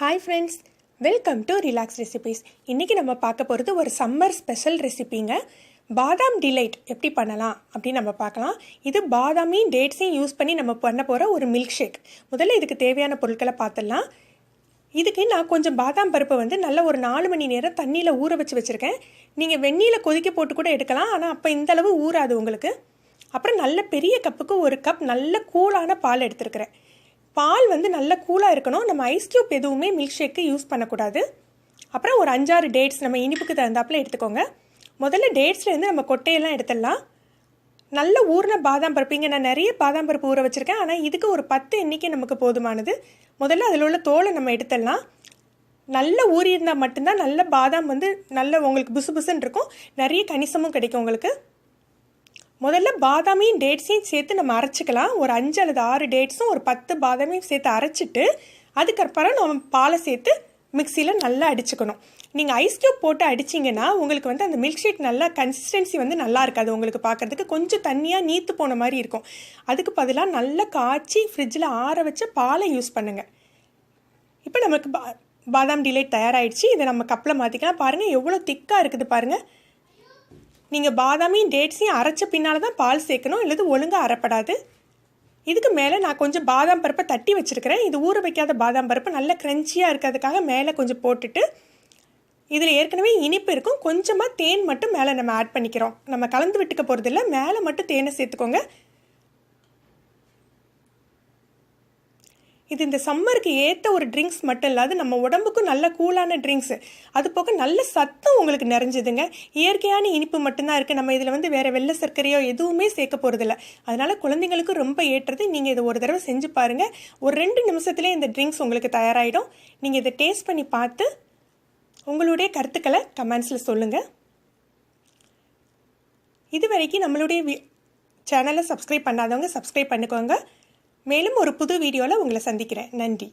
Hi friends, welcome to relax recipes. இன்றைக்கி நம்ம பார்க்க போகிறது ஒரு சம்மர் ஸ்பெஷல் ரெசிபிங்க. பாதாம் டிலைட் எப்படி பண்ணலாம் அப்படின்னு நம்ம பார்க்கலாம். இது பாதாமையும் டேட்ஸையும் யூஸ் பண்ணி நம்ம பண்ண போகிற ஒரு மில்க் ஷேக். முதல்ல இதுக்கு தேவையான பொருட்களை பார்த்துடலாம். இதுக்கு நான் கொஞ்சம் பாதாம் பருப்பை நல்ல ஒரு 4 மணி நேரம் தண்ணியில் ஊற வச்சுருக்கேன். நீங்கள் வெந்நீரில் கொதிக்க போட்டு கூட எடுக்கலாம், ஆனால் அப்போ இந்தளவு ஊறாது உங்களுக்கு. அப்புறம் நல்ல பெரிய கப்புக்கு ஒரு கப் நல்ல கூலான பால் எடுத்துருக்கிறேன். பால் நல்ல கூலாக இருக்கணும். நம்ம ஐஸ் க்யூப் எதுவுமே மில்க் ஷேக்கு யூஸ் பண்ணக்கூடாது. அப்புறம் ஒரு 5-6 டேட்ஸ் நம்ம இனிப்புக்கு தகுந்தாப்பில் எடுத்துக்கோங்க. முதல்ல டேட்ஸ்லேருந்து நம்ம கொட்டையெல்லாம் எடுத்துடலாம். நல்ல ஊறின பாதாம் பருப்பு, இங்கே நான் நிறைய பாதாம் பருப்பு ஊற வச்சுருக்கேன், ஆனால் இதுக்கு ஒரு 10 எண்ணிக்கை நமக்கு போதுமானது. முதல்ல அதில் உள்ள தோலை நம்ம எடுத்துடலாம். நல்ல ஊறி இருந்தால் மட்டும்தான் நல்ல பாதாம் நல்ல உங்களுக்கு புசு புசுன்னு இருக்கும், நிறைய கணிசமும் கிடைக்கும் உங்களுக்கு. முதல்ல பாதாமையும் டேட்ஸையும் சேர்த்து நம்ம அரைச்சிக்கலாம். ஒரு 5 அல்லது 6 டேட்ஸும் ஒரு 10 பாதாமையும் சேர்த்து அரைச்சிட்டு அதுக்கப்புறம் நம்ம பாலை சேர்த்து மிக்சியில் நல்லா அடிச்சுக்கணும். நீங்கள் ஐஸ் க்யூப் போட்டு அடிச்சிங்கன்னா உங்களுக்கு அந்த மில்க் ஷேக் நல்லா கன்சிஸ்டன்சி நல்லா இருக்காது. உங்களுக்கு பார்க்குறதுக்கு கொஞ்சம் தண்ணியாக நீத்து போன மாதிரி இருக்கும். அதுக்கு பதிலாக நல்லா காய்ச்சி ஃப்ரிட்ஜில் ஆற வச்ச பாலை யூஸ் பண்ணுங்கள். இப்போ நமக்கு பாதாம் டிலைட் தயாராகிடுச்சு. இதை நம்ம கப்பில் மாற்றிக்கலாம். பாருங்கள் எவ்வளோ திக்காக இருக்குது பாருங்கள். நீங்கள் பாதாமையும் டேட்ஸையும் அரைச்ச பின்னால் தான் பால் சேர்க்கணும், இல்லது ஒழுங்காக அரைப்படாது. இதுக்கு மேலே நான் கொஞ்சம் பாதாம் பருப்பை தட்டி வச்சுருக்கிறேன். இது ஊற வைக்காத பாதாம் பருப்பு நல்ல க்ரன்ச்சியாக இருக்கிறதுக்காக மேலே கொஞ்சம் போட்டுட்டு, இதில் ஏற்கனவே இனிப்பு இருக்கும், கொஞ்சமாக தேன் மட்டும் மேலே நம்ம ஆட் பண்ணிக்கிறோம். நம்ம கலந்து விட்டுக்க போகிறதில்ல, மேலே மட்டும் தேனை சேர்த்துக்கோங்க. இது இந்த சம்மருக்கு ஏற்ற ஒரு ட்ரிங்க்ஸ் மட்டும் இல்லாது நம்ம உடம்புக்கும் நல்ல கூலான ட்ரிங்க்ஸு. அது போக நல்ல சத்தம் உங்களுக்கு நிறைஞ்சதுங்க. இயற்கையான இனிப்பு மட்டும்தான் இருக்குது. நம்ம இதில் வேறு வெள்ளை சர்க்கரையோ எதுவுமே சேர்க்க போகிறதில்ல. அதனால் குழந்தைங்களுக்கு ரொம்ப ஏற்றது. நீங்கள் இதை ஒரு தடவை செஞ்சு பாருங்கள். ஒரு 2 நிமிஷத்துலேயே இந்த ட்ரிங்க்ஸ் உங்களுக்கு தயாராகிடும். நீங்கள் இதை டேஸ்ட் பண்ணி பார்த்து உங்களுடைய கருத்துக்களை கமெண்ட்ஸில் சொல்லுங்கள். இது வரைக்கும் நம்மளுடைய சேனலை சப்ஸ்கிரைப் பண்ணாதவங்க சப்ஸ்கிரைப் பண்ணிக்கோங்க. மேலும் ஒரு புது வீடியோவில் உங்களை சந்திக்கிறேன். நன்றி.